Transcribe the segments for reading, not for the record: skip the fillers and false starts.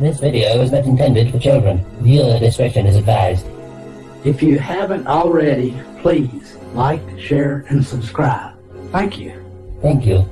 This video is not intended for children. Viewer discretion is advised. If you haven't already, please like, share, and subscribe. Thank you. Thank you.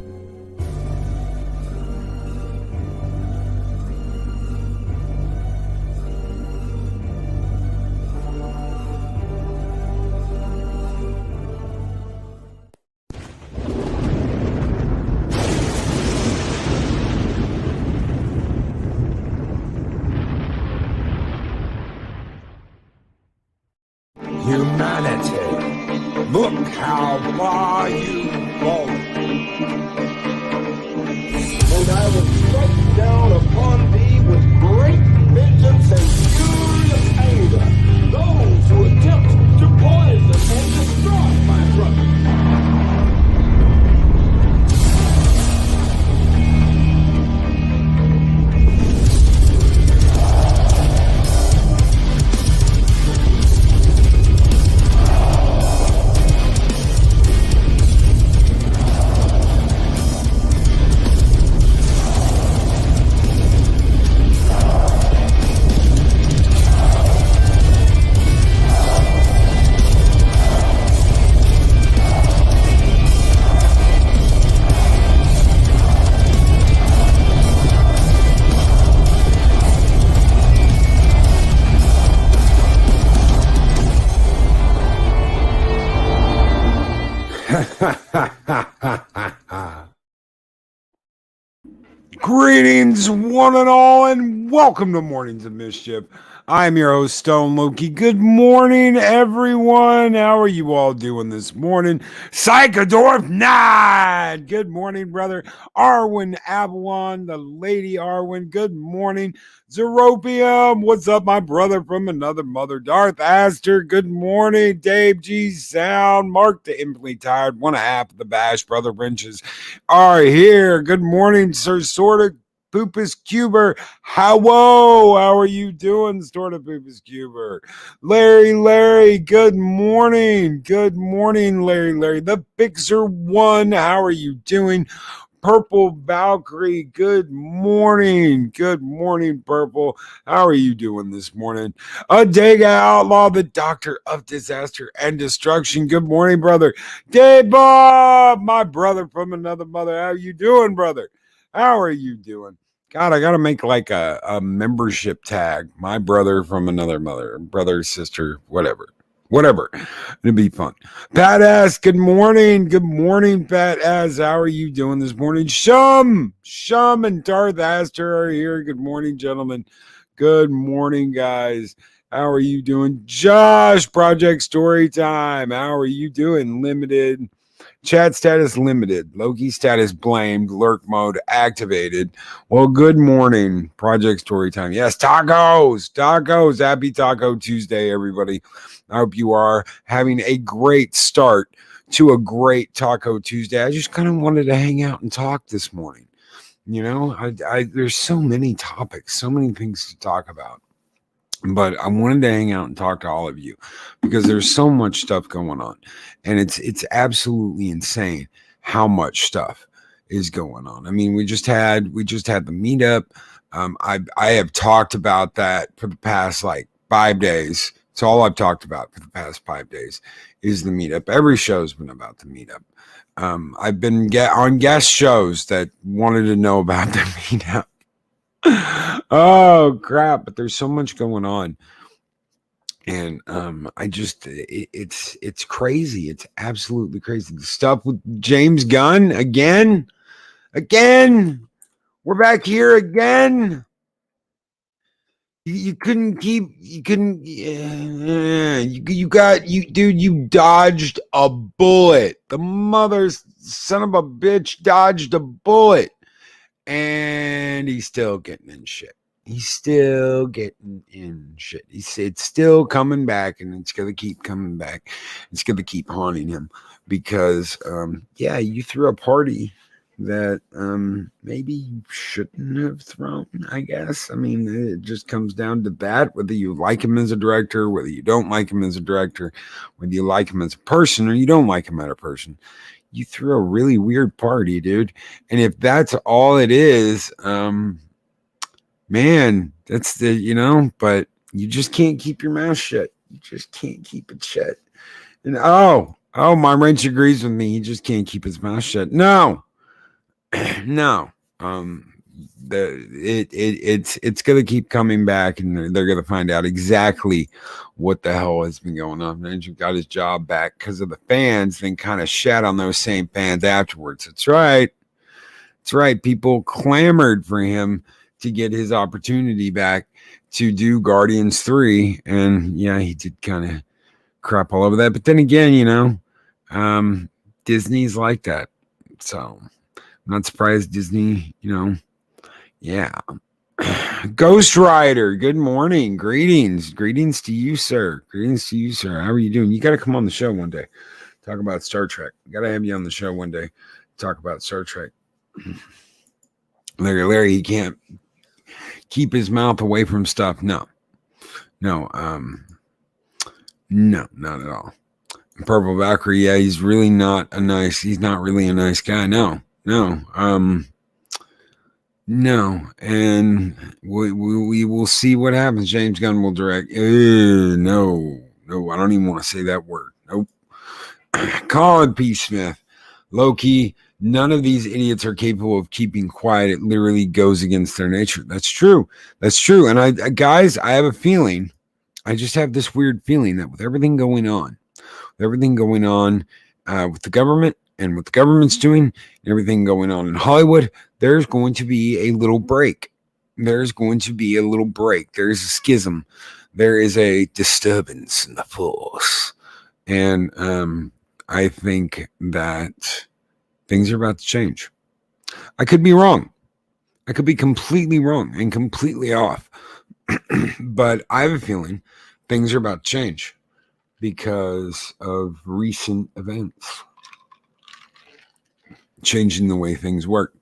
Humanity, look how far you've fallen. And I will strike down upon thee with great vengeance and furious anger those who attempt to poison and destroy my brother. Greetings, one and all, and welcome to Mornings of Mischief. I'm your host, Stone Loki. Good morning, everyone. How are you all doing this morning? Psychodorf Nod. Good morning, brother. Arwen Avalon, the Lady Arwen. Good morning. Zeropium. What's up, my brother from another mother? Darth Aster. Good morning. Dave G. Sound. Mark the Imply Tired. 1/2 of the Bash Brother Wrenches are here. Good morning, Sir Sorta Poopus Cuber. How are you doing, Sorta Poopus Cuber? Larry, good morning. Good morning, Larry. The Fixer One, how are you doing? Purple Valkyrie, good morning. Good morning, Purple. How are you doing this morning? Adega Outlaw, the Doctor of Disaster and Destruction. Good morning, brother. Dave Bob, my brother from another mother. How you doing, brother? How are you doing? God, I got to make like a membership tag. My brother from another mother, brother, sister, whatever. It'll be fun. Pat Ass, good morning. Good morning, Pat Ass. How are you doing this morning? Shum and Darth Aster are here. Good morning, gentlemen. Good morning, guys. How are you doing? Josh, Project Storytime. How are you doing? Limited. Chat status limited. Loki status blamed. Lurk mode activated. Well, good morning. Project Storytime. Yes, tacos. Happy Taco Tuesday, everybody. I hope you are having a great start to a great Taco Tuesday. I just kind of wanted to hang out and talk this morning. You know, there's so many topics, so many things to talk about. But I wanted to hang out and talk to all of you because there's so much stuff going on, and it's absolutely insane how much stuff is going on. I mean, we just had the meetup. I have talked about that for the past like 5 days. It's all I've talked about for the past 5 days is the meetup. Every show's been about the meetup. I've been on guest shows that wanted to know about the meetup. Oh crap, but there's so much going on, and it's crazy. It's absolutely crazy. The stuff with James Gunn again, we're back here again. You dodged a bullet. The mother's son of a bitch dodged a bullet. And he's still getting in shit. It's still coming back, and it's going to keep coming back. It's going to keep haunting him because, you threw a party that maybe you shouldn't have thrown, I guess. I mean, it just comes down to that, whether you like him as a director, whether you don't like him as a director, whether you like him as a person or you don't like him as a person. You threw a really weird party, dude. And if that's all it is, man, that's but you just can't keep your mouth shut. You just can't keep it shut. And my wrench agrees with me. He just can't keep his mouth shut. No, no. It's gonna keep coming back, and they're gonna find out exactly what the hell has been going on. Andrew got his job back because of the fans, then kind of shat on those same fans afterwards. That's right. That's right. People clamored for him to get his opportunity back to do Guardians 3. And yeah, he did kind of crap all over that. But then again, Disney's like that. So I'm not surprised Disney, yeah. Ghost Rider, good morning. Greetings. Greetings to you, sir. Greetings to you, sir. How are you doing? You got to come on the show one day. Talk about Star Trek. Got to have you on the show one day. Talk about Star Trek. Larry, he can't keep his mouth away from stuff. No, not at all. Purple Valkyrie, yeah, he's not really a nice guy. No. And we will see what happens. James Gunn will direct. No, I don't even want to say that word. Nope. Colin P. Smith, Loki, none of these idiots are capable of keeping quiet. It literally goes against their nature. That's true. And I have a feeling, I just have this weird feeling that with everything going on with the government and what the government's doing, and everything going on in Hollywood, there's going to be a little break. There's a schism. There is a disturbance in the force. And I think that things are about to change. I could be wrong. I could be completely wrong and completely off. But I have a feeling things are about to change because of recent events changing the way things work.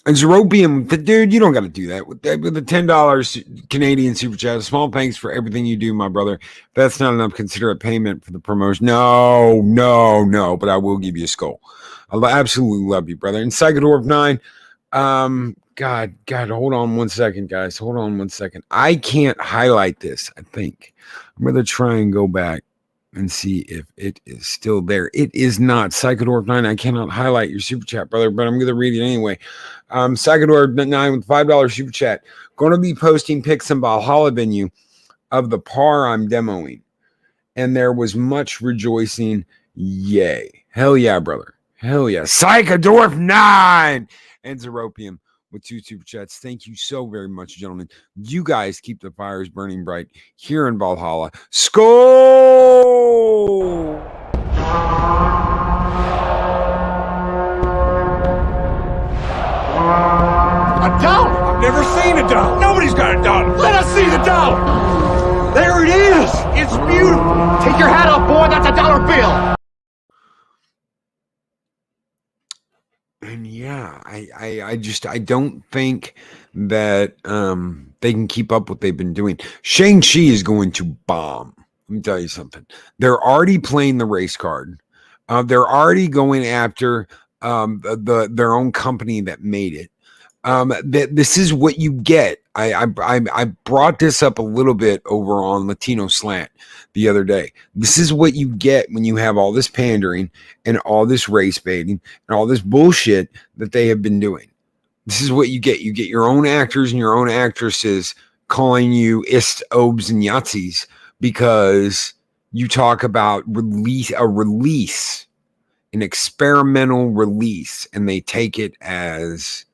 And Zeropium, dude, you don't got to do that. With the $10 Canadian super chat, a small thanks for everything you do, my brother. If that's not enough, consider a payment for the promotion. No, but I will give you a skull. I absolutely love you, brother. And Psychodorf 9, God, hold on one second, guys. Hold on one second. I can't highlight this, I think. I'm going to try and go back and see if it is still there. It is not. Psychodorf 9, I cannot highlight your super chat, brother, but I'm going to read it anyway. Psychodorf 9 with $5 super chat. Going to be posting pics in Valhalla venue of the par I'm demoing. And there was much rejoicing. Yay. Hell yeah, brother. Hell yeah. Psychodorf 9 and Zeropium with 2 super chats. Thank you so very much, gentlemen. You guys keep the fires burning bright here in Valhalla. Skol! A dollar? I've never seen a dollar. Nobody's got a dollar. Let us see the dollar. There it is. It's beautiful. Take your hat off, boy. That's a dollar bill. And yeah, I don't think that they can keep up what they've been doing. Shang-Chi is going to bomb. Let me tell you something. They're already playing the race card. They're already going after their own company that made it. This is what you get. I brought this up a little bit over on Latino Slant the other day. This is what you get when you have all this pandering and all this race baiting and all this bullshit that they have been doing. This is what you get. You get your own actors and your own actresses calling you ist, obes, and Yahtzees because you talk about an experimental release, and they take it as,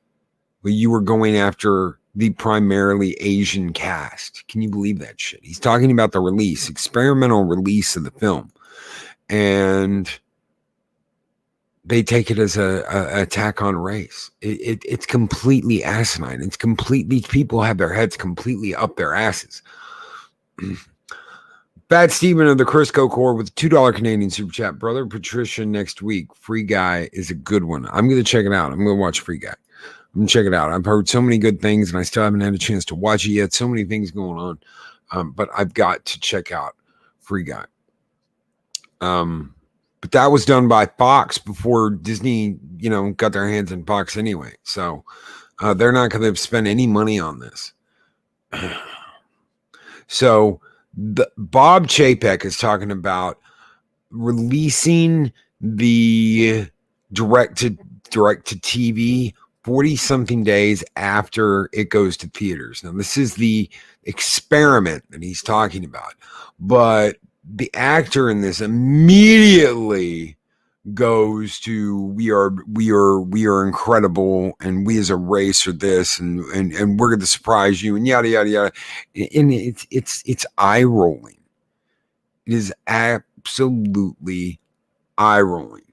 well, you were going after the primarily Asian cast. Can you believe that shit? He's talking about the experimental release of the film. And they take it as a attack on race. It's completely asinine. It's completely, people have their heads completely up their asses. Bad Steven of the Crisco Corps with $2 Canadian super chat. Brother Patricia next week. Free Guy is a good one. I'm going to check it out. I'm going to watch Free Guy. I'm going to check it out. I've heard so many good things, and I still haven't had a chance to watch it yet. So many things going on. But I've got to check out Free Guy. But that was done by Fox before Disney, got their hands in Fox anyway. So They're not going to spend any money on this. So Bob Chapek is talking about releasing the direct to TV 40 something days after it goes to theaters. Now, this is the experiment that he's talking about, but the actor in this immediately goes to we are incredible, and we as a race are this, and we're going to surprise you, and yada yada yada, and it's eye rolling. It is absolutely eye rolling.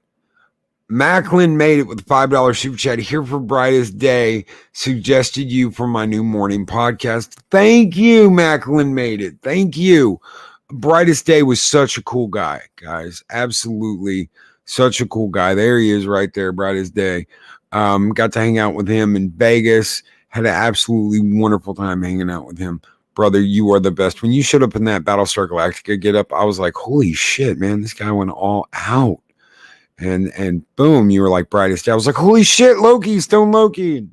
Macklin made it with a $5 super chat. Here for Brightest Day. Suggested you for my new morning podcast. Thank you, Macklin made it. Thank you. Brightest Day was such a cool guy, guys. Absolutely such a cool guy. There he is right there, Brightest Day. Got to hang out with him in Vegas. Had an absolutely wonderful time hanging out with him. Brother, you are the best. When you showed up in that Battlestar Galactica get up, I was like, holy shit, man, this guy went all out. And boom, you were like Brightest Day. I was like, holy shit, Loki, Stone Loki.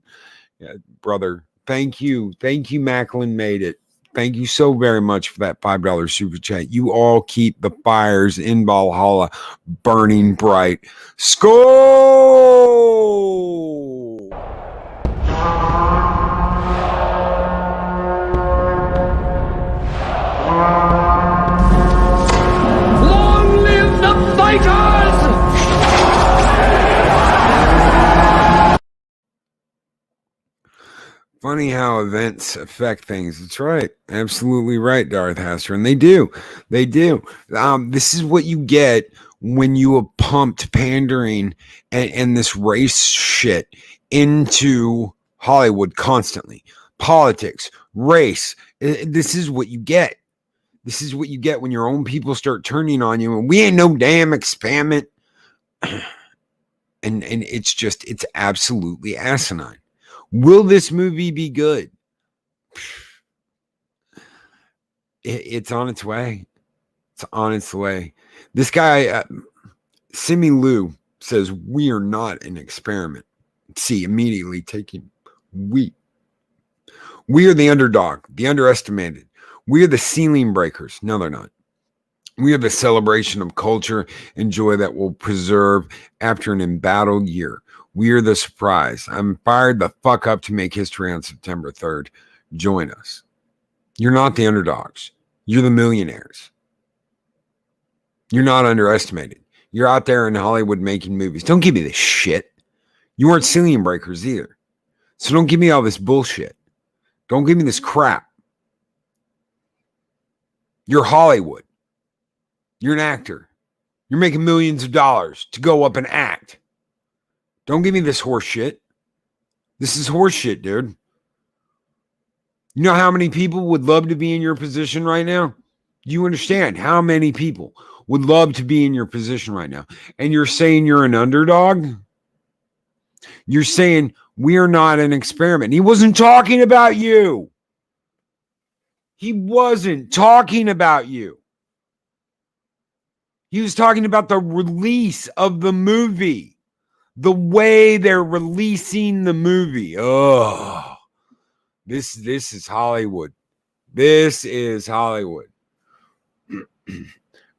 Yeah, brother, thank you. Thank you, Macklin made it. Thank you so very much for that $5 super chat. You all keep the fires in Valhalla burning bright. Skål! Long live the fighters! Funny how events affect things. That's right. Absolutely right, Darth Haster. And they do. They do. This is what you get when you have pumped pandering and this race shit into Hollywood constantly. Politics, race. This is what you get. This is what you get when your own people start turning on you. And we ain't no damn experiment. And it's absolutely asinine. Will this movie be good? It's on its way. It's on its way. This guy, Simi Liu, says we are not an experiment. See, immediately taking we are the underdog, the underestimated. We are the ceiling breakers. No, they're not. We are the celebration of culture and joy that will preserve after an embattled year. We are the surprise. I'm fired the fuck up to make history on September 3rd. Join us. You're not the underdogs. You're the millionaires. You're not underestimated. You're out there in Hollywood making movies. Don't give me this shit. You aren't ceiling breakers either. So don't give me all this bullshit. Don't give me this crap. You're Hollywood. You're an actor. You're making millions of dollars to go up and act. Don't give me this horse shit. This is horse shit, dude. You know how many people would love to be in your position right now? You understand how many people would love to be in your position right now? And you're saying you're an underdog? You're saying we're not an experiment. He wasn't talking about you. He wasn't talking about you. He was talking about the release of the movie. The way they're releasing the movie. Oh, this is Hollywood. This is Hollywood.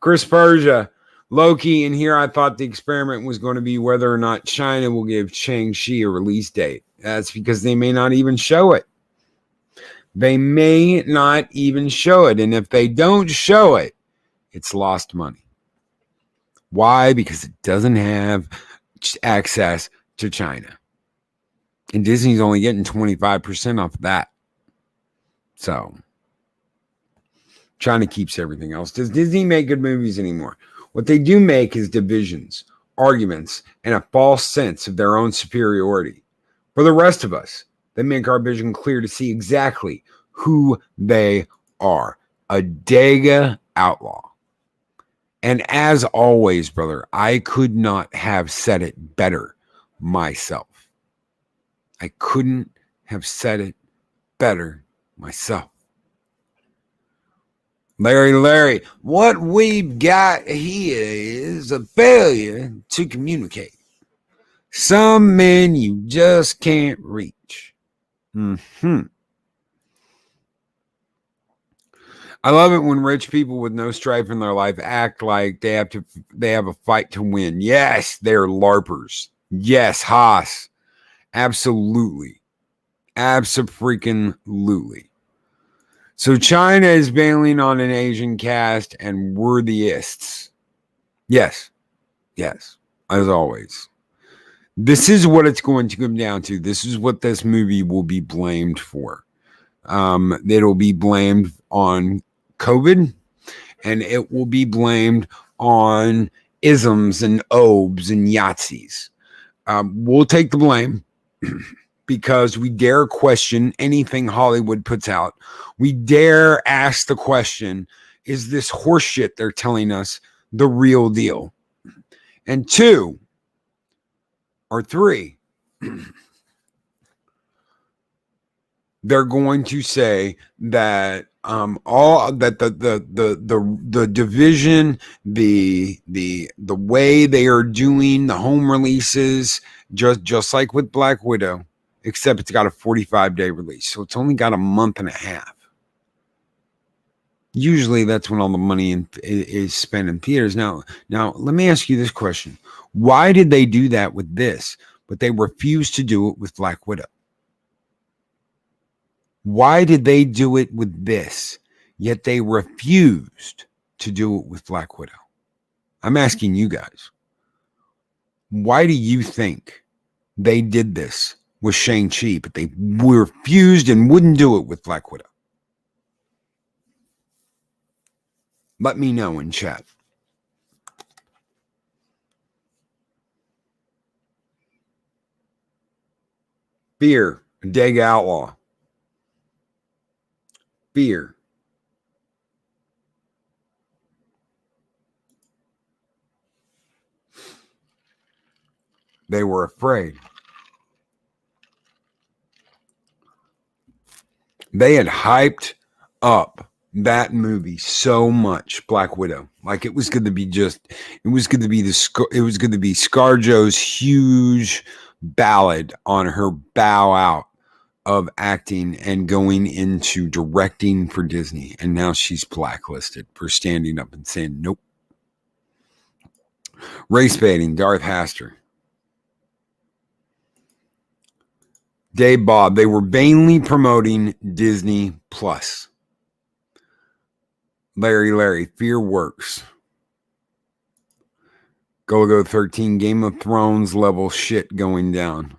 Chris Persia, Loki, and here I thought the experiment was going to be whether or not China will give Shang-Chi a release date. That's because they may not even show it. They may not even show it. And if they don't show it, it's lost money. Why? Because it doesn't have access to China. And Disney's only getting 25% off of that. So China keeps everything else. Does Disney make good movies anymore? What they do make is divisions, arguments, and a false sense of their own superiority. For the rest of us, they make our vision clear to see exactly who they are. A Dega outlaw. And as always, brother, I could not have said it better myself. I couldn't have said it better myself. Larry, what we've got here is a failure to communicate. Some men you just can't reach. I love it when rich people with no strife in their life act like they have a fight to win. Yes, they're LARPers. Yes, Haas. Absolutely. Abso-freaking-lutely. So China is bailing on an Asian cast and we're the ists. Yes. Yes. As always. This is what it's going to come down to. This is what this movie will be blamed for. It'll be blamed on COVID, and it will be blamed on isms and obes and Yahtzees. We'll take the blame because we dare question anything Hollywood puts out. We dare ask the question, is this horseshit they're telling us the real deal? And 2 or 3, they're going to say that all that the division, the way they are doing the home releases, just like with Black Widow, except it's got a 45-day release, so it's only got a month and a half. Usually that's when all the money is spent in theaters. Now let me ask you this question: why did they do that with this, but they refused to do it with Black Widow? Why did they do it with this, yet they refused to do it with Black Widow? I'm asking you guys. Why do you think they did this with Shang-Chi, but they refused and wouldn't do it with Black Widow? Let me know in chat. Fear, Deg Outlaw. Fear. They were afraid. They had hyped up that movie so much, Black Widow. Like it was going to be ScarJo's huge ballad on her bow out of acting and going into directing for Disney. And now she's blacklisted for standing up and saying, nope. Race baiting, Darth Haster. Dave Bob, they were vainly promoting Disney Plus. Larry, fear works. Go 13, Game of Thrones level shit going down.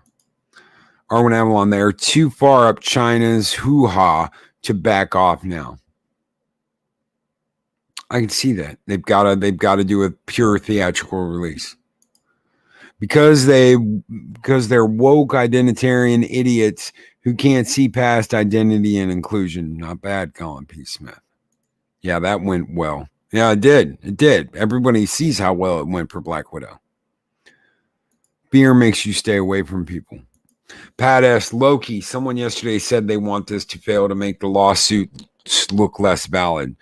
Arwen Avalon, they are too far up China's hoo-ha to back off now. I can see that. They've got to do a pure theatrical release. Because they're woke identitarian idiots who can't see past identity and inclusion. Not bad, Colin P. Smith. Yeah, that went well. Yeah, it did. It did. Everybody sees how well it went for Black Widow. Fear makes you stay away from people. Pat S. Loki, someone yesterday said they want this to fail to make the lawsuit look less valid.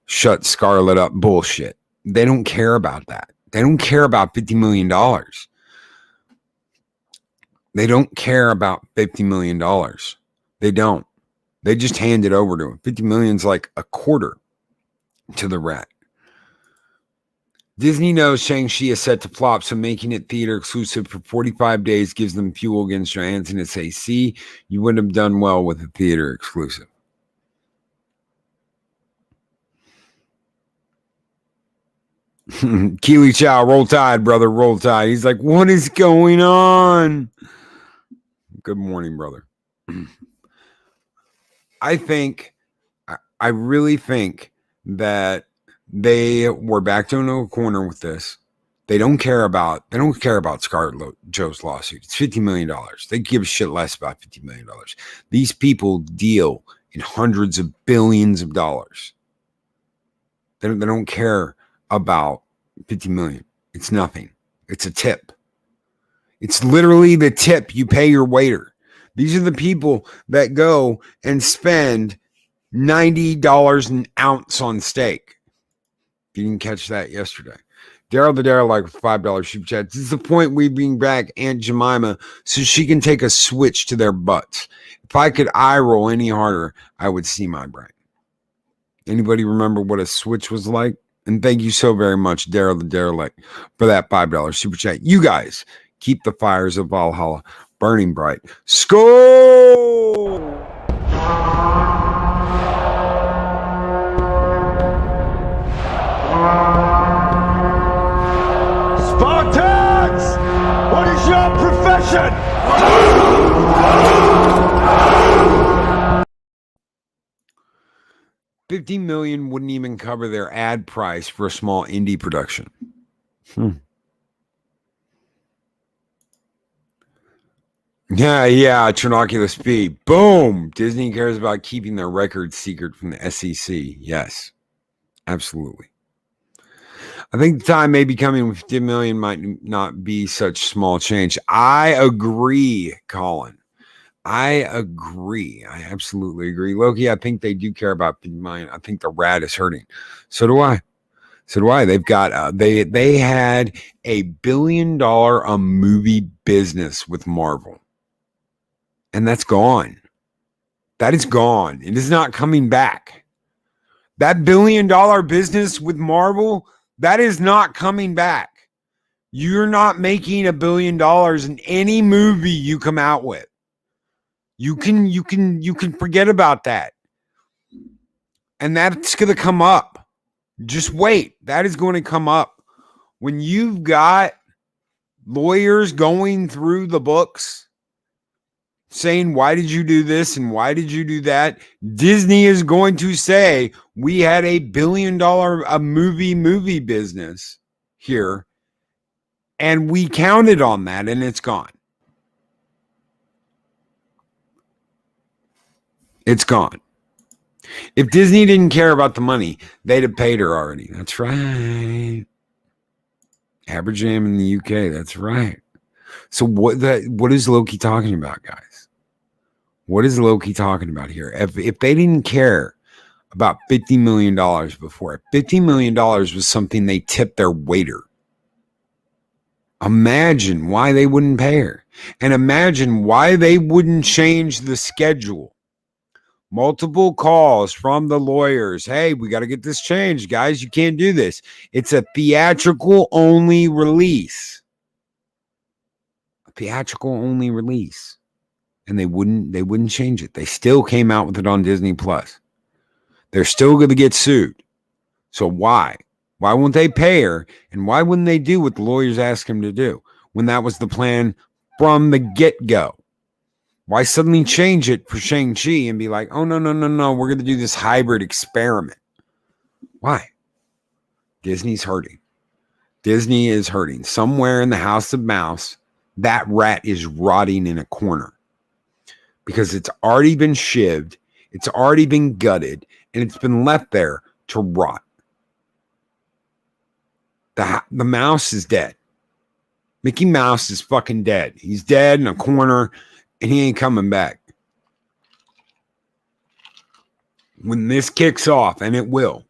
Shut Scarlett up. Bullshit. They don't care about that. They don't care about $50 million. They don't care about $50 million. They don't. They just hand it over to him. 50 million is like a quarter to the rat. Disney knows Shang-Chi is set to flop, so making it theater exclusive for 45 days gives them fuel against Johansson to say, see, you wouldn't have done well with a theater exclusive. Keely Chow, roll tide, brother, roll tide. He's like, what is going on? Good morning, brother. I really think that they were backed into a corner with this. They don't care about Scarlett Joe's lawsuit. It's $50 million. They give a shit less about $50 million. These people deal in hundreds of billions of dollars. They don't care about 50 million. It's nothing. It's a tip. It's literally the tip you pay your waiter. These are the people that go and spend $90 an ounce on steak. You didn't catch that yesterday. Daryl the Derelict with $5 super chat. This is the point we bring back Aunt Jemima so she can take a switch to their butts. If I could eye roll any harder, I would see my brain. Anybody remember what a switch was like? And thank you so very much, Daryl the Derelict, for that $5 super chat. You guys keep the fires of Valhalla burning bright. Skol! Spartans! What is your profession? $50 million wouldn't even cover their ad price for a small indie production. Yeah, Trinoculus P. Boom! Disney cares about keeping their records secret from the SEC. Yes, absolutely. I think the time may be coming when 50 million might not be such small change. I agree, Colin. I agree. I absolutely agree. Loki, I think they do care about 50 million. I think the rat is hurting. So do I. They've got they had $1 billion a movie business with Marvel. And that's gone. That is gone. It is not coming back. That $1 billion business with Marvel, that is not coming back. You're not making $1 billion in any movie you come out with. You can forget about that. And that's going to come up. Just wait. That is going to come up. When you've got lawyers going through the books saying, why did you do this and why did you do that? Disney is going to say, we had $1 billion a movie business here, and we counted on that, and it's gone. It's gone. If Disney didn't care about the money, they'd have paid her already. That's right. Aberjam in the UK. That's right. So what is Loki talking about, guys? What is Loki talking about here? If they didn't care about $50 million before, $50 million was something they tipped their waiter. Imagine why they wouldn't pay her. And imagine why they wouldn't change the schedule. Multiple calls from the lawyers. Hey, we got to get this changed, guys. You can't do this. It's a theatrical only release. A theatrical only release. And they wouldn't change it. They still came out with it on Disney Plus. They're still going to get sued. So why? Why won't they pay her? And why wouldn't they do what the lawyers asked them to do when that was the plan from the get-go? Why suddenly change it for Shang-Chi and be like, oh, no, we're going to do this hybrid experiment? Why? Disney's hurting. Disney is hurting. Somewhere in the House of Mouse, that rat is rotting in a corner because it's already been shivved, it's already been gutted, and it's been left there to rot. The mouse is dead. Mickey Mouse is fucking dead. He's dead in a corner, and he ain't coming back. When this kicks off, and it will,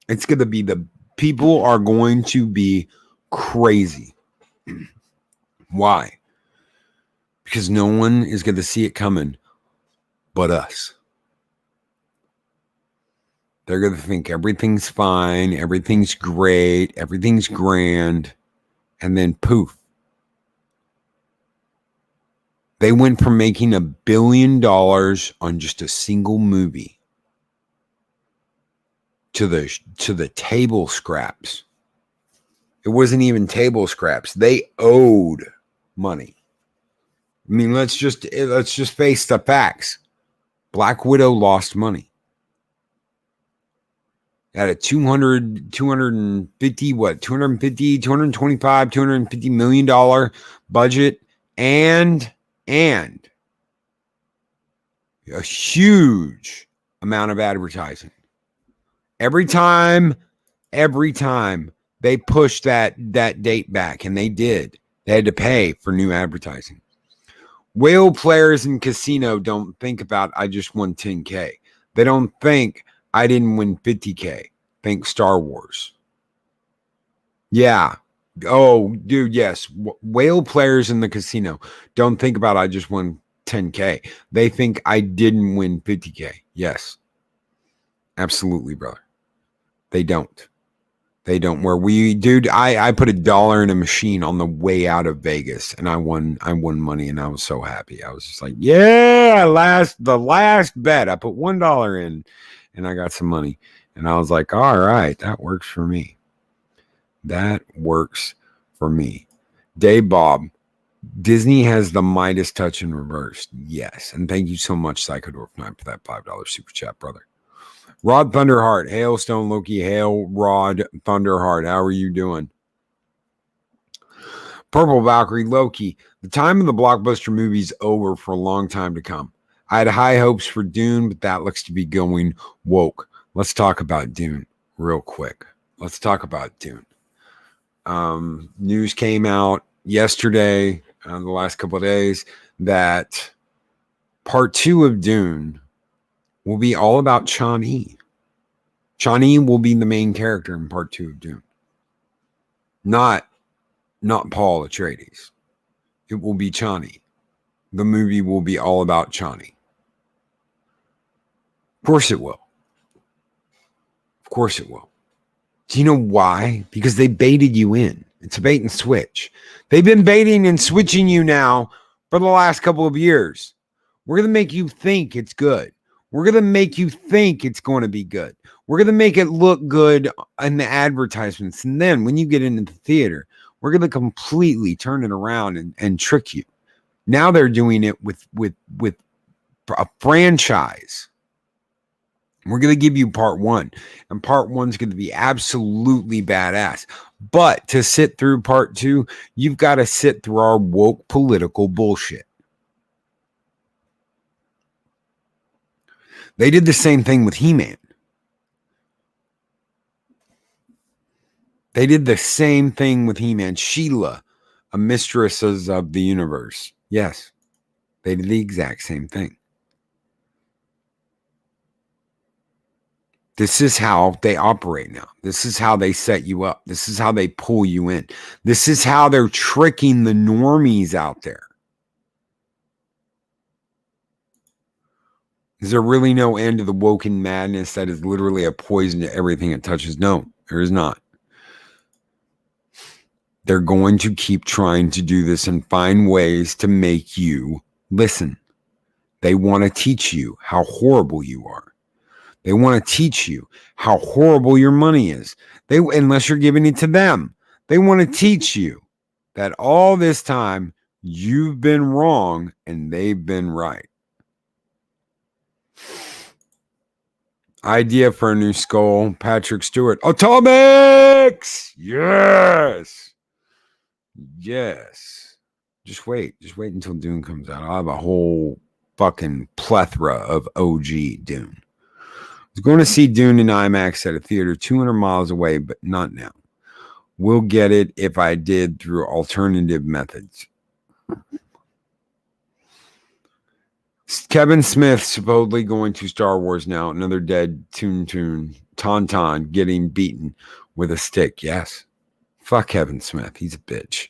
it's going to be people are going to be crazy. Why? Because no one is going to see it coming but us. They're going to think everything's fine, everything's great, everything's grand, and then poof. They went from making $1 billion on just a single movie to the table scraps. It wasn't even table scraps. They owed money. I mean, let's just face the facts. Black Widow lost money. At a 225, $250 million budget and a huge amount of advertising. Every time they pushed that date back, and they did. They had to pay for new advertising. Whale players in casino don't think about, I just won 10K. They don't think I didn't win 50K. Think Star Wars. Yeah. Oh, dude, yes. Whale players in the casino don't think about I just won 10K. They think I didn't win 50K. Yes. Absolutely, brother. They don't. They don't. Where we, dude, I put $1 in a machine on the way out of Vegas, and I won money, and I was so happy. I was just like, yeah, the last bet. I put $1 in, and I got some money, and I was like, all right, that works for me. That works for me. Dave Bob, Disney has the Midas touch in reverse. Yes, and thank you so much, Psychodorf 9, for that $5 super chat, brother. Rod Thunderheart, hail Stone Loki, hail Rod Thunderheart. How are you doing? Purple Valkyrie, Loki. The time of the blockbuster movie's over for a long time to come. I had high hopes for Dune, but that looks to be going woke. Let's talk about Dune real quick. Let's talk about Dune. News came out yesterday, the last couple of days, that part 2 of Dune will be all about Chani. Chani will be the main character in part 2 of Dune. Not Paul Atreides. It will be Chani. The movie will be all about Chani. Of course it will. Of course it will. Do you know why? Because they baited you in. It's a bait and switch. They've been baiting and switching you now for the last couple of years. We're going to make you think it's good. We're going to make you think it's going to be good. We're going to make it look good in the advertisements. And then when you get into the theater, we're going to completely turn it around and trick you. Now they're doing it with a franchise. We're going to give you part 1. And part 1's going to be absolutely badass. But to sit through part 2, you've got to sit through our woke political bullshit. They did the same thing with He-Man. They did the same thing with He-Man. Sheila, a mistresses of the universe. Yes, they did the exact same thing. This is how they operate now. This is how they set you up. This is how they pull you in. This is how they're tricking the normies out there. Is there really no end to the woken madness that is literally a poison to everything it touches? No, there is not. They're going to keep trying to do this and find ways to make you listen. They want to teach you how horrible you are. They want to teach you how horrible your money is. Unless you're giving it to them, they want to teach you that all this time you've been wrong and they've been right. Idea for a new skull, Patrick Stewart. Atomics! Yes! Yes. Just wait. Just wait until Dune comes out. I'll have a whole fucking plethora of OG Dune. I was going to see Dune in IMAX at a theater 200 miles away, but not now. We'll get it if I did through alternative methods. Kevin Smith supposedly going to Star Wars now. Another dead Tauntaun getting beaten with a stick. Yes. Fuck Kevin Smith. He's a bitch.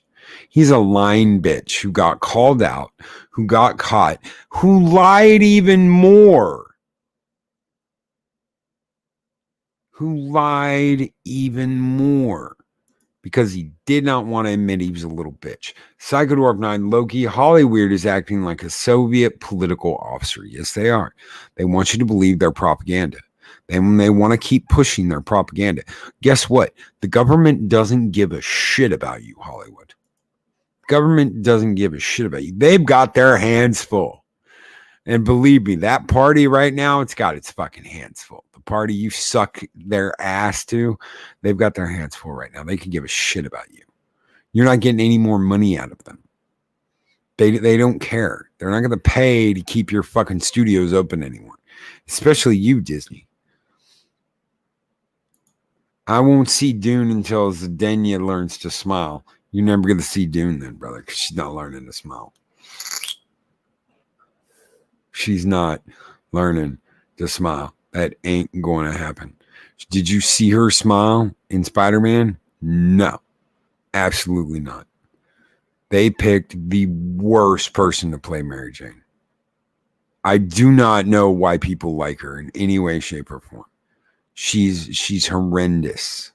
He's a lying bitch who got called out, who got caught, who lied even more. Because he did not want to admit he was a little bitch. Psychodorf 9, Loki, Hollyweird is acting like a Soviet political officer. Yes, they are. They want you to believe their propaganda. They want to keep pushing their propaganda. Guess what? The government doesn't give a shit about you, Hollywood. The government doesn't give a shit about you. They've got their hands full. And believe me, that party right now, it's got its fucking hands full. The party you suck their ass to, they've got their hands full right now. They can give a shit about you. You're not getting any more money out of them. They don't care. They're not going to pay to keep your fucking studios open anymore. Especially you, Disney. I won't see Dune until Zdenya learns to smile. You're never going to see Dune then, brother, because she's not learning to smile. She's not learning to smile. That ain't going to happen. Did you see her smile in Spider-Man? No. Absolutely not. They picked the worst person to play Mary Jane. I do not know why people like her in any way, shape, or form. She's horrendous.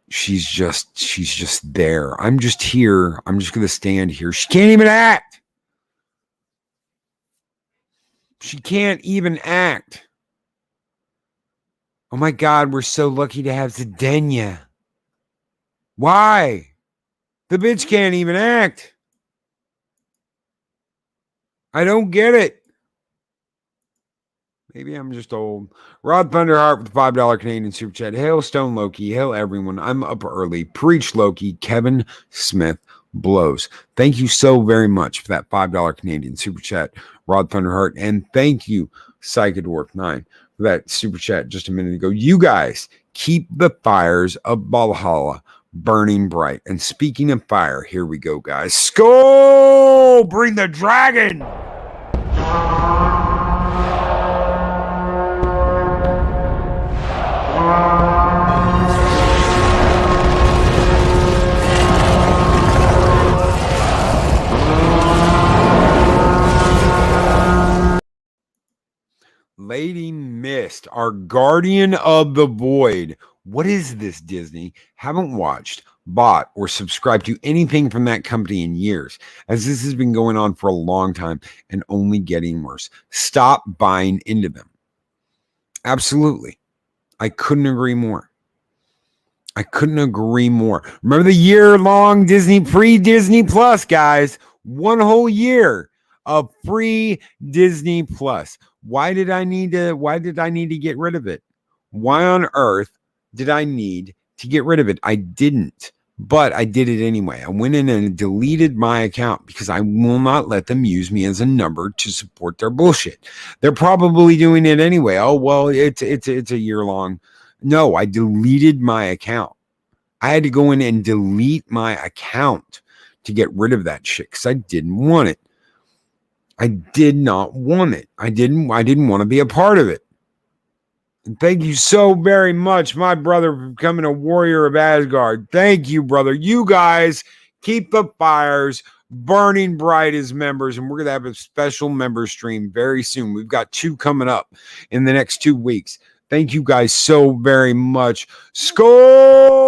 She's just there. I'm just here. I'm just gonna stand here. She can't even act. She can't even act. Oh my God, we're so lucky to have Zedenya. Why? The bitch can't even act. I don't get it. Maybe I'm just old. Rod Thunderheart with the $5 Canadian Super Chat. Hail Stone Loki. Hail everyone. I'm up early. Preach Loki. Kevin Smith blows. Thank you so very much for that $5 Canadian Super Chat, Rod Thunderheart. And thank you, Psychodwarf9, for that Super Chat just a minute ago. You guys keep the fires of Valhalla burning bright. And speaking of fire, here we go, guys. Skull! Bring the dragon! Lady Mist, our guardian of the void. What is this, Disney? Haven't watched, bought, or subscribed to anything from that company in years, as this has been going on for a long time and only getting worse. Stop buying into them. Absolutely. I couldn't agree more. I couldn't agree more. Remember the year-long Disney, pre-Disney Plus, guys. One whole year of free Disney Plus. Why did I need to get rid of it? Why on earth did I need to get rid of it? I didn't, but I did it anyway. I went in and deleted my account because I will not let them use me as a number to support their bullshit. They're probably doing it anyway. Oh, well, it's a year long. No, I deleted my account. I had to go in and delete my account to get rid of that shit because I didn't want it. I did not want it. I didn't want to be a part of it. And thank you so very much, my brother, for becoming a warrior of Asgard. Thank you, brother. You guys keep the fires burning bright as members, and we're going to have a special member stream very soon. We've got 2 coming up in the next 2 weeks. Thank you guys so very much. Skull!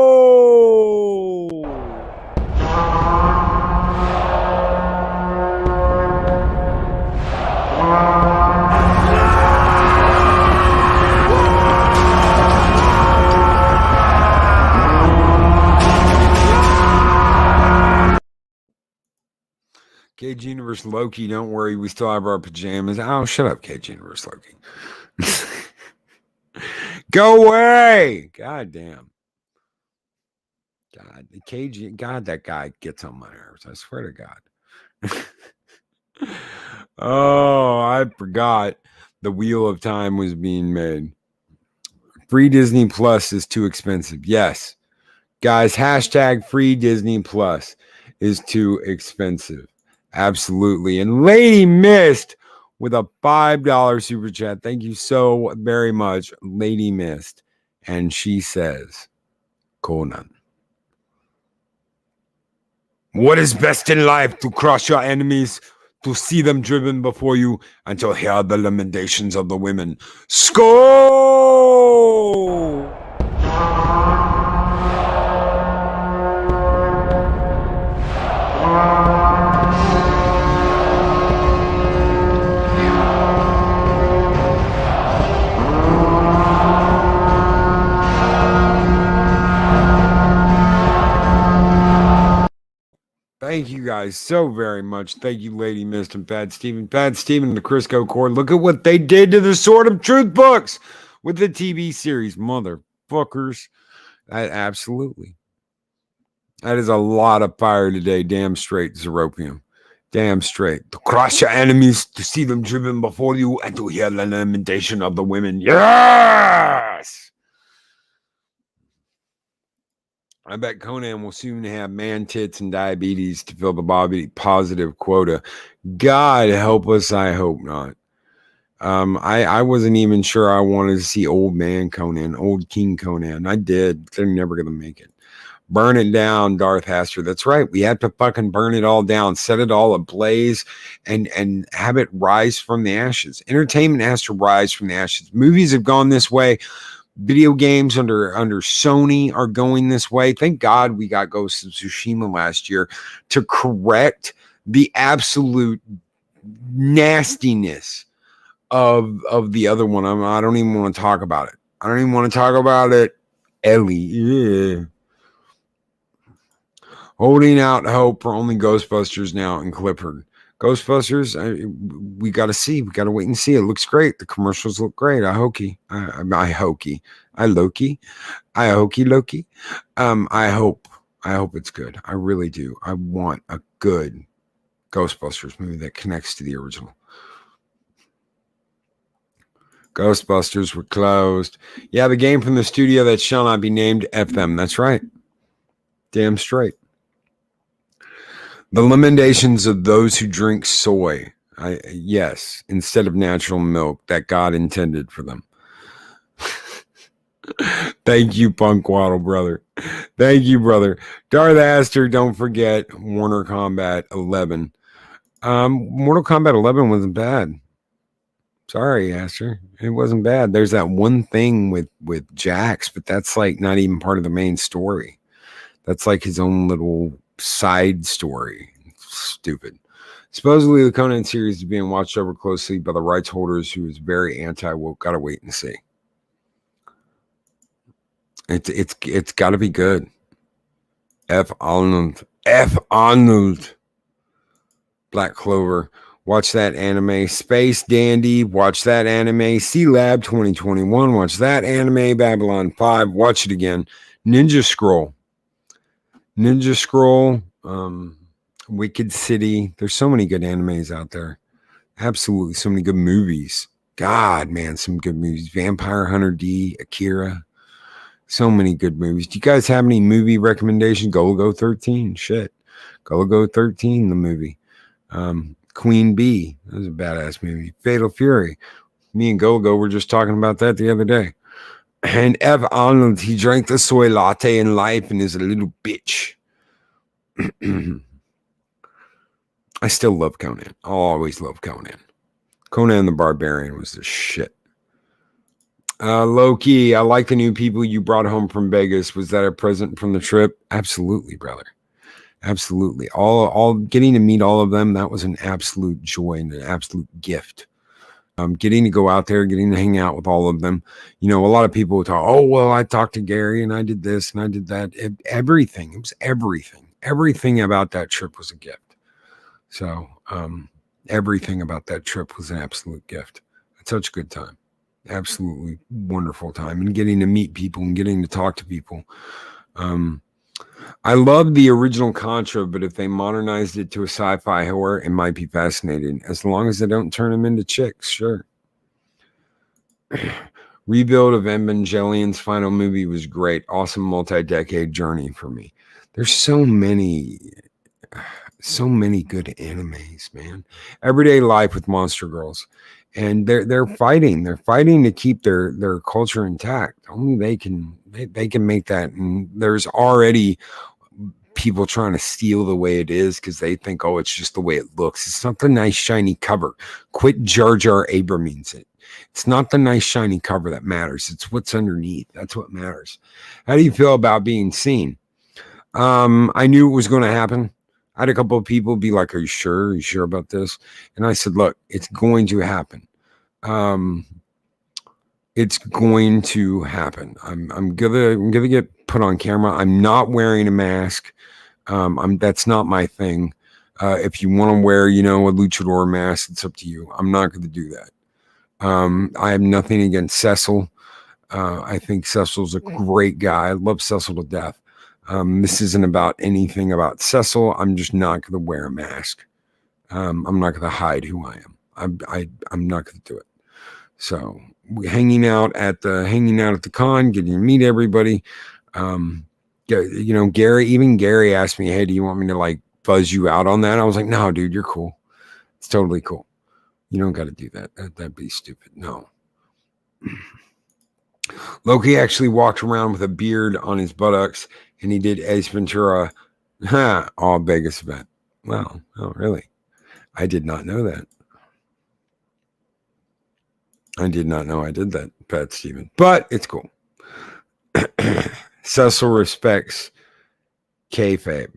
Cage Universe Loki, don't worry, we still have our pajamas. Oh, shut up, Cage Universe Loki. Go away! God damn. God, the Cage, God, that guy gets on my nerves. I swear to God. Oh, I forgot the Wheel of Time was being made. Free Disney Plus is too expensive. Yes. Guys, hashtag free Disney Plus is too expensive. Absolutely. And Lady Mist with a $5 super chat. Thank you so very much, Lady Mist. And she says, Conan. What is best in life? To crush your enemies, to see them driven before you, and to hear the lamentations of the women. Skull! Thank you guys so very much. Thank you, Lady Mist and Bad Steven. Bad Steven and the Crisco Corps. Look at what they did to the Sword of Truth books with the TV series. Motherfuckers. Absolutely. That is a lot of fire today. Damn straight, Zeropium. Damn straight. To crush your enemies, to see them driven before you, and to hear the lamentation of the women. Yes! I bet Conan will soon have man tits and diabetes to fill the body positive quota. God help us, I hope not. I wasn't even sure I wanted to see old man Conan, old King Conan. I did. They're never going to make it. Burn it down, Darth Haster. That's right. We have to fucking burn it all down, set it all ablaze, and have it rise from the ashes. Entertainment has to rise from the ashes. Movies have gone this way. Video games under Sony are going this way. Thank God we got Ghost of Tsushima last year to correct the absolute nastiness of the other one. I don't even want to talk about it. I don't even want to talk about it. Ellie, yeah. Holding out hope for only Ghostbusters now in Clifford. Ghostbusters, we got to see. We got to wait and see. It looks great. The commercials look great. I Loki. I hope it's good. I really do. I want a good Ghostbusters movie that connects to the original. Ghostbusters were closed. Yeah, the game from the studio that shall not be named. F them. That's right. Damn straight. The limitations of those who drink soy. Yes, instead of natural milk that God intended for them. Thank you, Punk Waddle, brother. Thank you, brother. Darth Aster, don't forget Mortal Kombat 11. Mortal Kombat 11 wasn't bad. Sorry, Aster. It wasn't bad. There's that one thing with Jax, but that's like not even part of the main story. That's like his own little side story. Stupid. Supposedly the Conan series is being watched over closely by the rights holders who is very anti-woke. Gotta wait and see. It's gotta be good. F. Arnold. Black Clover. Watch that anime. Space Dandy. Watch that anime. C-Lab 2021. Watch that anime. Babylon 5. Watch it again. Ninja Scroll. Wicked City. There's so many good animes out there. Absolutely. So many good movies. God, man, some good movies. Vampire Hunter D, Akira. So many good movies. Do you guys have any movie recommendations? Go 13. Shit. Go 13, the movie. Queen Bee. That was a badass movie. Fatal Fury. Me and Go were just talking about that the other day. And Ev Arnold, he drank the soy latte in life and is a little bitch. I still love Conan. I'll always love Conan. Conan the Barbarian was the shit. Loki, I like the new people you brought home from Vegas. Was that a present from the trip? Absolutely, brother. Absolutely. All getting to meet all of them, that was an absolute joy and an absolute gift. Getting to go out there, getting to hang out with all of them. You know, a lot of people would talk, oh, well, I talked to Gary and I did this and I did that. Everything. It was everything. Everything about that trip was a gift. So everything about that trip was an absolute gift. It's such a good time. Absolutely wonderful time. And getting to meet people and getting to talk to people. I love the original Contra, but if they modernized it to a sci-fi horror, it might be fascinating. As long as they don't turn them into chicks, sure. Rebuild of Evangelion's final movie was great. Awesome multi-decade journey for me. There's so many good animes, man. Everyday Life with Monster Girls. And they're fighting. They're fighting to keep their culture intact. Only they can make that. And there's already people trying to steal the way it is because they think, oh, it's just the way it looks. It's not the nice shiny cover. Quit Jar Jar Abrams it. It's not the nice shiny cover that matters. It's what's underneath. That's what matters. How do you feel about being seen? I knew it was going to happen. I had a couple of people be like, are you sure? Are you sure about this? And I said, look, it's going to happen. It's going to happen. I'm gonna get put on camera. I'm not wearing a mask. That's not my thing. If you want to wear, a luchador mask, it's up to you. I'm not going to do that. I have nothing against Cecil. I think Cecil's a great guy. I love Cecil to death. This isn't about anything about Cecil. I'm just not going to wear a mask. I'm not going to hide who I am. I'm not going to do it. So hanging out at the con, getting to meet everybody. Gary asked me, hey, do you want me to like buzz you out on that? I was like, no, dude, you're cool. It's totally cool. You don't got to do that. That'd be stupid. No. Loki actually walked around with a beard on his buttocks. and he did Ace Ventura, all Vegas event. Wow. Oh, really? I did not know that. I did not know I did that, Pat Steven. But it's cool. Cecil respects kayfabe.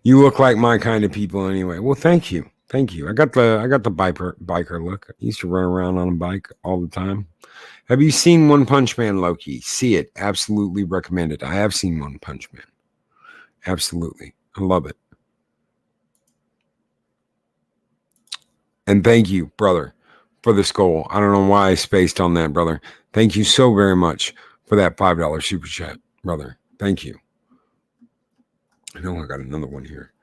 You look like my kind of people anyway. Well, thank you. Thank you. I got the biker look. I used to run around on a bike all the time. Have you seen One Punch Man, Loki? See it. Absolutely recommend it. I have seen One Punch Man. Absolutely. I love it. And thank you, brother, for the skull. I don't know why I spaced on that, brother. Thank you so very much for that $5 super chat, brother. Thank you. I know I got another one here.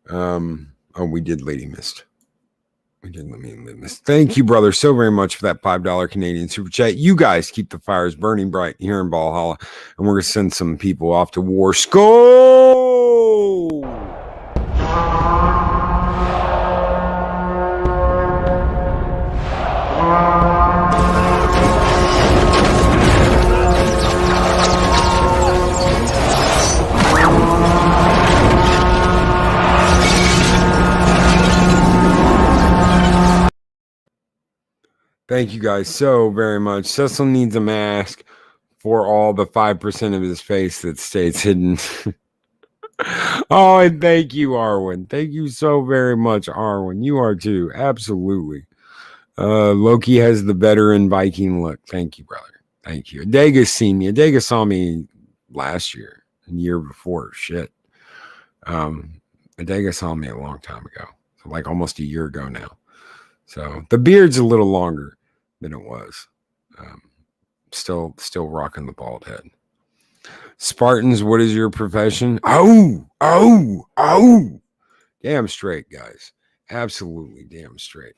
Oh, we did Lady Mist. We did Lady Mist. Thank you, brother, so very much for that $5 Canadian super chat. You guys keep the fires burning bright here in Valhalla, and we're going to send some people off to war. Skull! Thank you guys so very much. Cecil needs a mask for all the 5% of his face that stays hidden. Oh, and thank you, Arwen. Thank you so very much, Arwen. You are too. Absolutely. Loki has the veteran Viking look. Thank you, brother. Thank you. Adaga's seen me. Adaga saw me last year and the year before. Shit. Adaga saw me a long time ago. So like almost a year ago now. So the beard's a little longer than it was. Still rocking the bald head. Spartans, what is your profession? Oh. Damn straight, guys. Absolutely damn straight.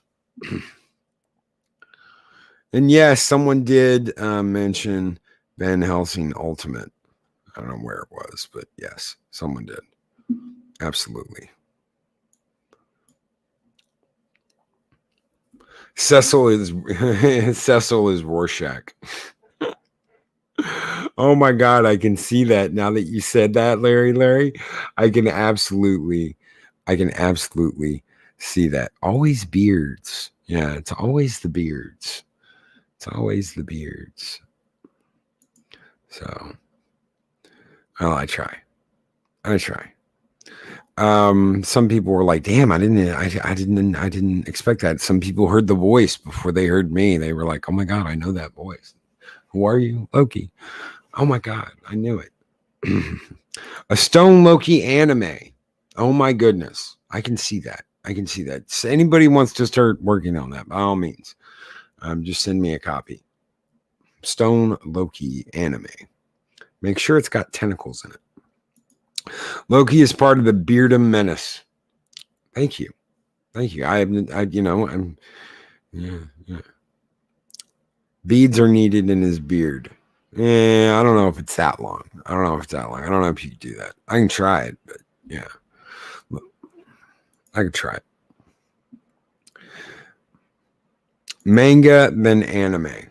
And yes, someone did mention Van Helsing Ultimate. I don't know where it was, but yes, someone did. Absolutely. Cecil is Rorschach. Oh my God, I can see that now that you said that, Larry. I can absolutely see that. Always beards. Yeah, it's always the beards. It's always the beards. So, well, I try. Some people were like, damn, I didn't expect that. Some people heard the voice before they heard me. They were like, oh my God, I know that voice. Who are you? Loki. Oh my God, I knew it. A Stone Loki anime. Oh my goodness. I can see that. So anybody wants to start working on that, by all means, just send me a copy. Stone Loki anime. Make sure it's got tentacles in it. Loki is part of the Beardum Menace. Thank you. Beads are needed in his beard. I don't know if it's that long. I don't know if you could do that. I can try it, but yeah. I could try it. Manga, then anime.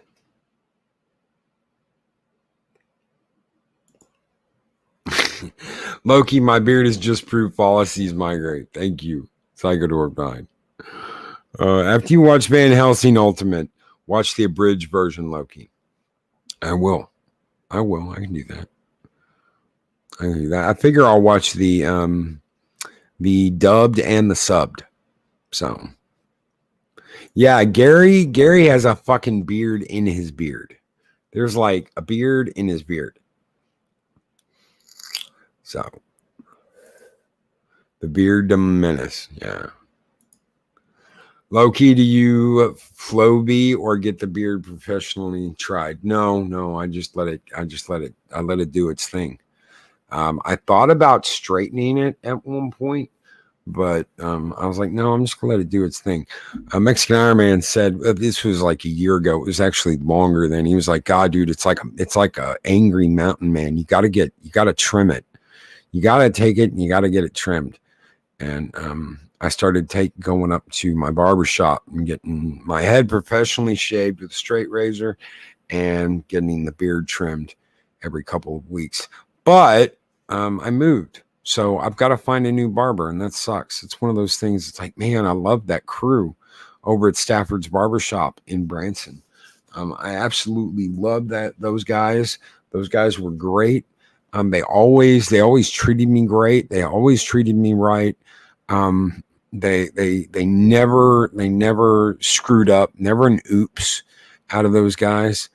Loki, my beard is just proof fallacies migrate. Thank you. Psychodor 9. After you watch Van Helsing Ultimate, watch the abridged version, Loki. I will. I can do that. I figure I'll watch the dubbed and the subbed. So yeah, Gary has a fucking beard in his beard. There's like a beard in his beard. So the Beardum Menace, yeah. Loki, do you Flowbee or get the beard professionally tried? No, I let it do its thing. I thought about straightening it at one point, but I was like, no, I'm just gonna let it do its thing. Mexican Iron Man said this was like a year ago. It was actually longer than. He was like, God, dude, it's like a angry mountain man. You gotta trim it. You gotta take it and you gotta get it trimmed. And I started going up to my barber shop and getting my head professionally shaved with a straight razor and getting the beard trimmed every couple of weeks. But I moved, so I've got to find a new barber, and that sucks. It's one of those things. It's like, man, I love that crew over at Stafford's Barbershop in Branson. I absolutely love those guys. Those guys were great. They always treated me great. They always treated me right. They never screwed up. Never an oops out of those guys.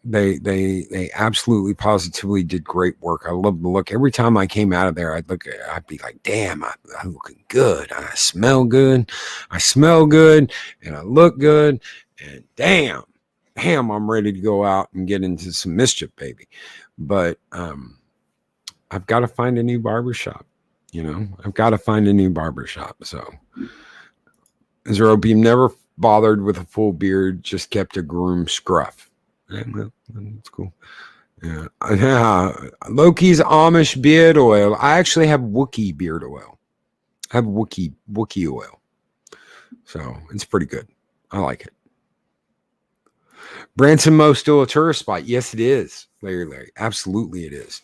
They absolutely positively did great work. I love the look. Every time I came out of there, I'd be like, damn, I'm looking good. I smell good. I smell good, and I look good. And damn, I'm ready to go out and get into some mischief, baby. But I've got to find a new barbershop. I've got to find a new barbershop. So, Mr. Opium never bothered with a full beard, just kept a groom scruff. Yeah, well, that's cool. Yeah. Loki's Amish beard oil. I actually have Wookiee beard oil. I have Wookiee oil. So it's pretty good. I like it. Branson Mo still a tourist spot? Yes, it is. Larry. Absolutely it is.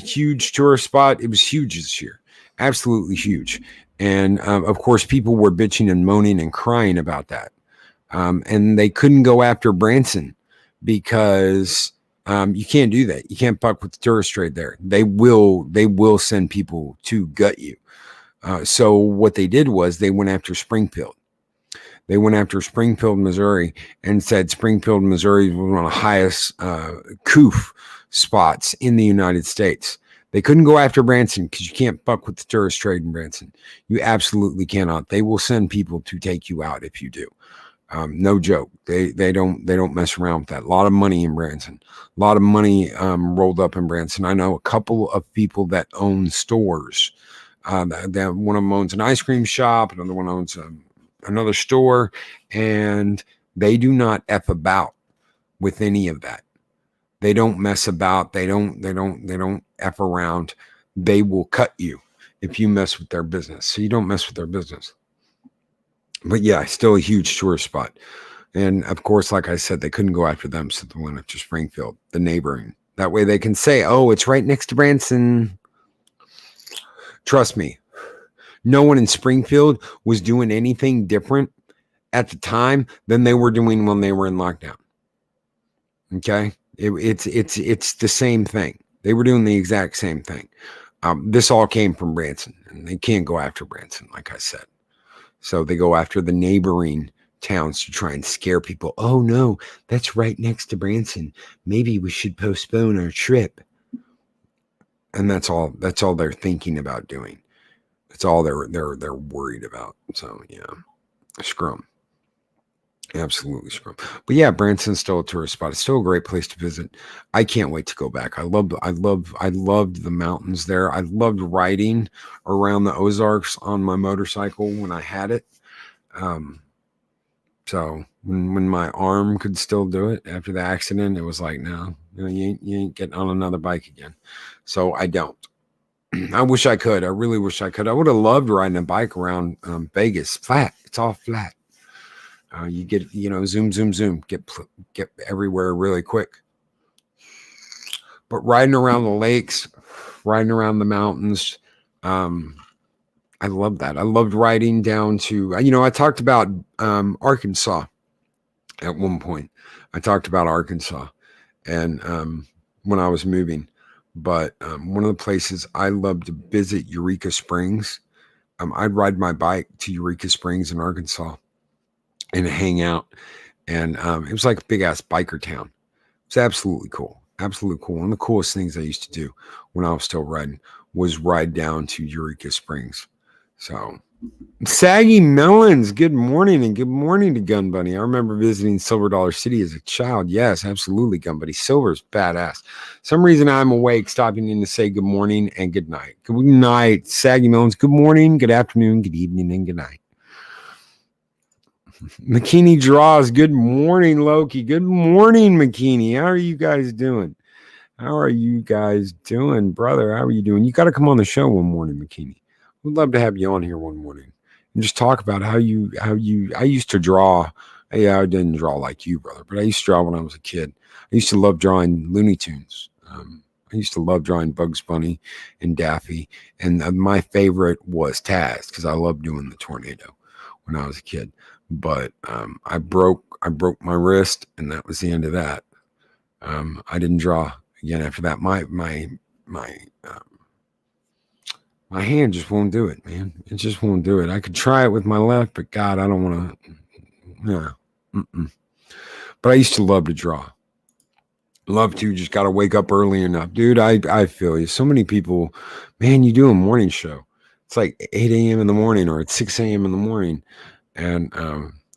Huge tourist spot. It was huge this year. Absolutely huge. And of course, people were bitching and moaning and crying about that. And they couldn't go after Branson because you can't do that. You can't fuck with the tourist trade there. They will send people to gut you. So what they did was they went after Springfield. They went after Springfield, Missouri, and said Springfield, Missouri was one of the highest coof spots in the United States. They couldn't go after Branson because you can't fuck with the tourist trade in Branson. You absolutely cannot. They will send people to take you out if you do. No joke. They don't mess around with that. A lot of money in Branson. A lot of money rolled up in Branson. I know a couple of people that own stores. One of them owns an ice cream shop. Another one owns another store, and they do not F about with any of that. They don't mess about. They don't F around. They will cut you if you mess with their business. So you don't mess with their business. But yeah, still a huge tourist spot. And of course, like I said, they couldn't go after them, so they went after Springfield, the neighboring. That way they can say, oh, it's right next to Branson. Trust me. No one in Springfield was doing anything different at the time than they were doing when they were in lockdown. Okay? It's the same thing. They were doing the exact same thing. This all came from Branson, and they can't go after Branson, like I said. So they go after the neighboring towns to try and scare people. Oh, no, that's right next to Branson. Maybe we should postpone our trip. And that's all they're thinking about doing. That's all they're worried about. So yeah, scrum. Absolutely scrum. But yeah, Branson's still a tourist spot. It's still a great place to visit. I can't wait to go back. I loved the mountains there. I loved riding around the Ozarks on my motorcycle when I had it. So when my arm could still do it after the accident, it was like, no, you ain't getting on another bike again. So I don't. I wish I could. I really wish I could. I would have loved riding a bike around Vegas. Flat. It's all flat. You get, zoom, get everywhere really quick. But riding around the lakes, riding around the mountains, I love that. I loved riding down to, I talked about Arkansas at one point. I talked about Arkansas and when I was moving. But one of the places I love to visit, Eureka Springs. I'd ride my bike to Eureka Springs in Arkansas and hang out. And it was like a big ass biker town. It's absolutely cool. Absolutely cool. One of the coolest things I used to do when I was still riding was ride down to Eureka Springs. So Saggy Melons, good morning, and good morning to Gun Bunny. I remember visiting Silver Dollar City as a child. Yes, absolutely, Gun Bunny. Silver's badass. Some reason I'm awake, stopping in to say good morning and good night. Good night, Saggy Melons. Good morning, good afternoon, good evening, and good night. McKinney Draws, good morning, Loki. Good morning, McKinney. How are you guys doing? How are you guys doing, brother? How are you doing? You got to come on the show one morning, McKinney. We'd love to have you on here one morning and just talk about how I used to draw Yeah, I didn't draw like you, brother, but I used to draw when I was a kid. I used to love drawing Looney Tunes. I used to love drawing Bugs Bunny and Daffy, and my favorite was Taz because I loved doing the tornado when I was a kid. But I broke my wrist, and that was the end of that. I didn't draw again after that. My hand just won't do it, man. It just won't do it. I could try it with my left, but God, I don't want to. No. Mm-mm. But I used to love to draw. Love to, just got to wake up early enough. Dude, I feel you. So many people, man, you do a morning show. It's like 8 a.m. in the morning or it's 6 a.m. in the morning. And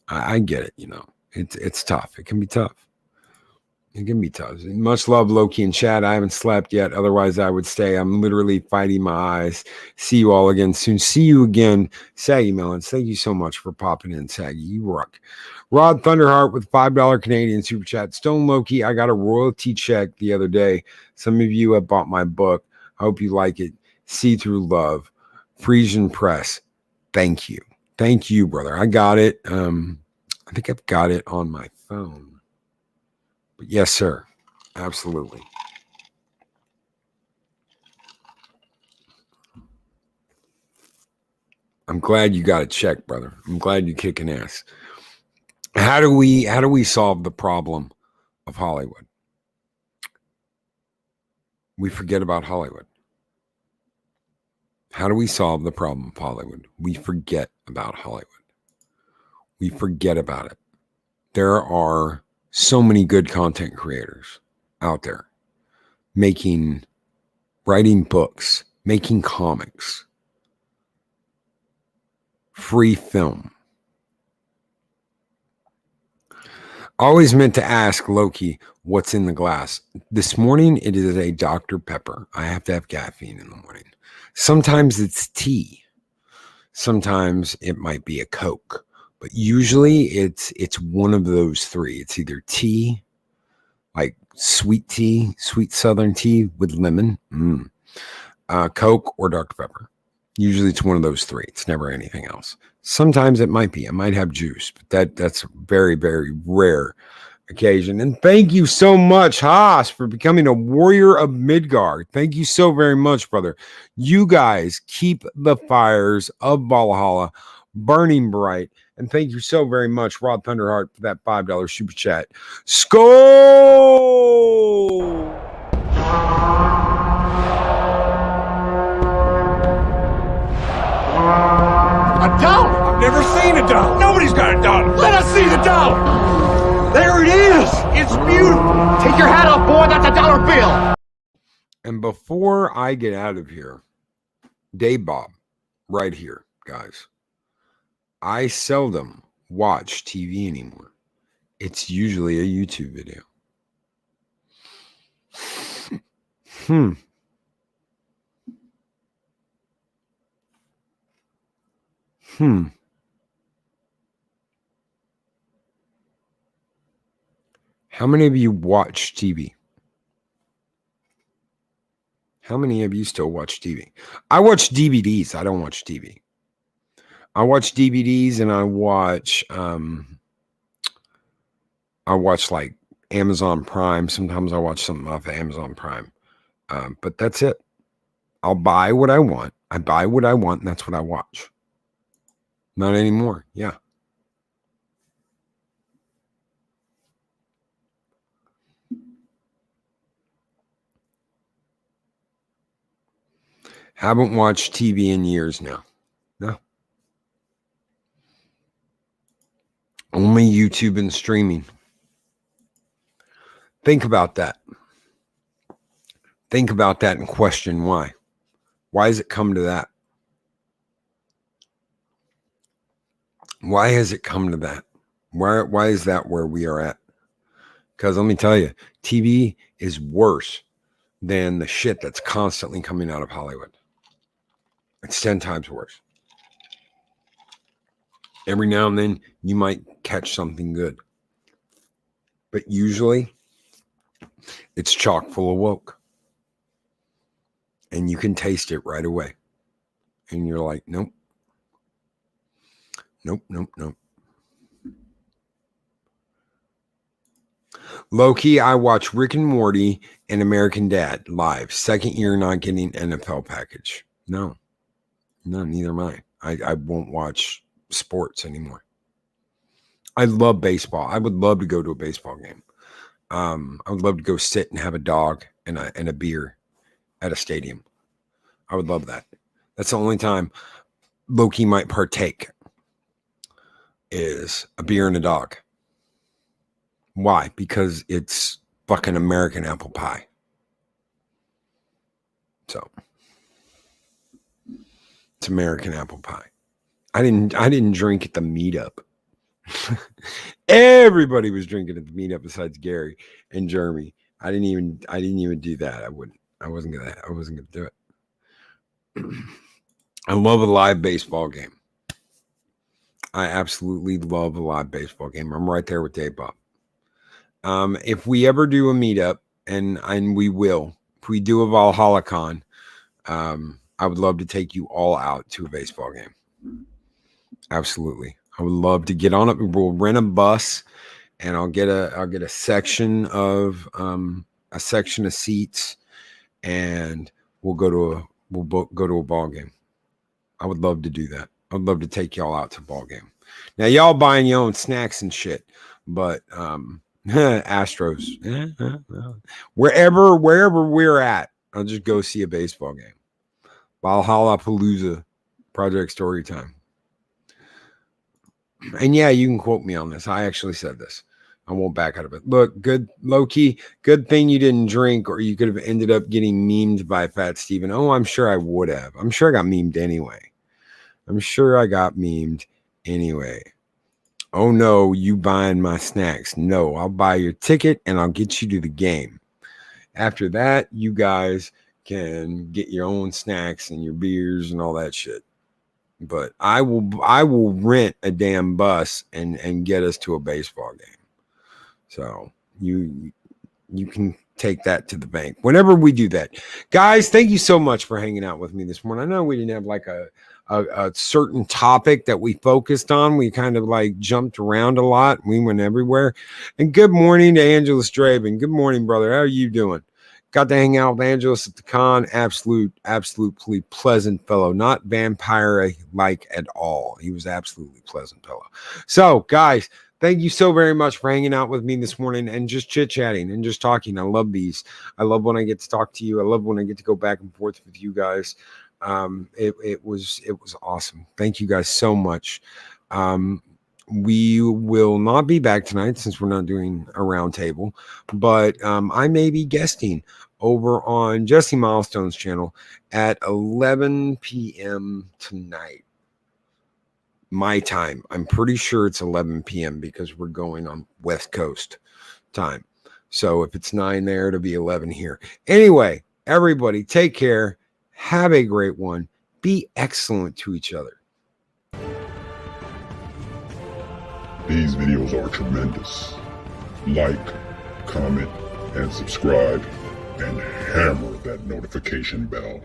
I get it, you know. It's tough. It can be tough. It can be tough. Much love, Loki and Chad. I haven't slept yet. Otherwise, I would stay. I'm literally fighting my eyes. See you all again soon. See you again, Saggy Melons. Thank you so much for popping in, Saggy. You rock. Rod Thunderheart with $5 Canadian super chat. Stone Loki, I got a royalty check the other day. Some of you have bought my book. I hope you like it. See Through Love. Frisian Press. Thank you. Thank you, brother. I got it. I think I've got it on my phone. But yes, sir. Absolutely. I'm glad you got it checked, brother. I'm glad you're kicking ass. How do we solve the problem of Hollywood? We forget about Hollywood. How do we solve the problem of Hollywood? We forget about Hollywood. We forget about it. There are so many good content creators out there writing books, making comics, free film. Always meant to ask Loki what's in the glass. This morning, it is a Dr. Pepper. I have to have caffeine in the morning. Sometimes it's tea. Sometimes it might be a Coke. But usually it's one of those three. It's either tea, like sweet tea, sweet southern tea with lemon, Coke, or Dr. Pepper. Usually it's one of those three. It's never anything else. Sometimes it might be. I might have juice, but that's a very, very rare occasion. And thank you so much, Haas, for becoming a warrior of Midgard. Thank you so very much, brother. You guys keep the fires of Valhalla burning bright. And thank you so very much, Rod Thunderheart, for that $5 super chat. Skull! A dollar? I've never seen a dollar. Nobody's got a dollar. Let us see the dollar. There it is. It's beautiful. Take your hat off, boy. That's a dollar bill. And before I get out of here, Dave Bob, right here, guys. I seldom watch TV anymore. It's usually a YouTube video. How many of you watch TV? How many of you still watch TV? I watch DVDs. I don't watch TV. I watch DVDs and I watch like Amazon Prime. Sometimes I watch something off of Amazon Prime. But that's it. I'll buy what I want. I buy what I want, and that's what I watch. Not anymore. Yeah. Haven't watched TV in years now. No. Only YouTube and streaming. Think about that. Think about that and question why. Why has it come to that? Why has it come to that? Why is that where we are at? Because let me tell you, TV is worse than the shit that's constantly coming out of Hollywood. It's 10 times worse. Every now and then, you might catch something good. But usually, it's chock full of woke. And you can taste it right away. And you're like, nope. Nope, nope, nope. Low-key, I watch Rick and Morty and American Dad live. Second year not getting NFL package. No, neither am I. I won't watch sports anymore. I love baseball. I would love to go to a baseball game. I would love to go sit and have a dog and a beer at a stadium. I would love that. That's the only time Loki might partake is a beer and a dog. Why? Because it's fucking American apple pie. So it's American apple pie. I didn't drink at the meetup. Everybody was drinking at the meetup besides Gary and Jeremy. I didn't even do that. I wasn't gonna do it. I love a live baseball game. I absolutely love a live baseball game. I'm right there with Dave Bob. If we ever do a meetup, and we will, if we do a Valhalla Con, I would love to take you all out to a baseball game. Absolutely. I would love to get on it. We'll rent a bus, and I'll get a section of seats, and we'll go to a ball game. I would love to do that. I'd love to take y'all out to a ball game. Now y'all buying your own snacks and shit, but Astros, wherever we're at, I'll just go see a baseball game. Valhalla Palooza, Project Storytime. And yeah, you can quote me on this. I actually said this. I won't back out of it. Look, good, low-key, good thing you didn't drink, or you could have ended up getting memed by Fat Steven. Oh, I'm sure I would have. I'm sure I got memed anyway. Oh, no, you buying my snacks. No, I'll buy your ticket, and I'll get you to the game. After that, you guys can get your own snacks and your beers and all that shit. But I will rent a damn bus and get us to a baseball game. So you can take that to the bank whenever we do that. Guys, thank you so much for hanging out with me this morning. I know we didn't have like a certain topic that we focused on. We kind of like jumped around a lot. We went everywhere. And good morning to Angelus Draven. Good morning, brother. How are you doing? Got to hang out with Angelus at the con. Absolutely pleasant fellow. Not vampire-like at all. He was absolutely pleasant fellow. So, guys, thank you so very much for hanging out with me this morning and just chit-chatting and just talking. I love these. I love when I get to talk to you. I love when I get to go back and forth with you guys. It was awesome. Thank you guys so much. We will not be back tonight since we're not doing a round table, but I may be guesting over on Jesse Milestone's channel at 11 p.m. tonight. My time. I'm pretty sure it's 11 p.m. because we're going on West Coast time. So if it's 9 there, it'll be 11 here. Anyway, everybody take care. Have a great one. Be excellent to each other. These videos are tremendous. Like, comment, and subscribe, and hammer that notification bell.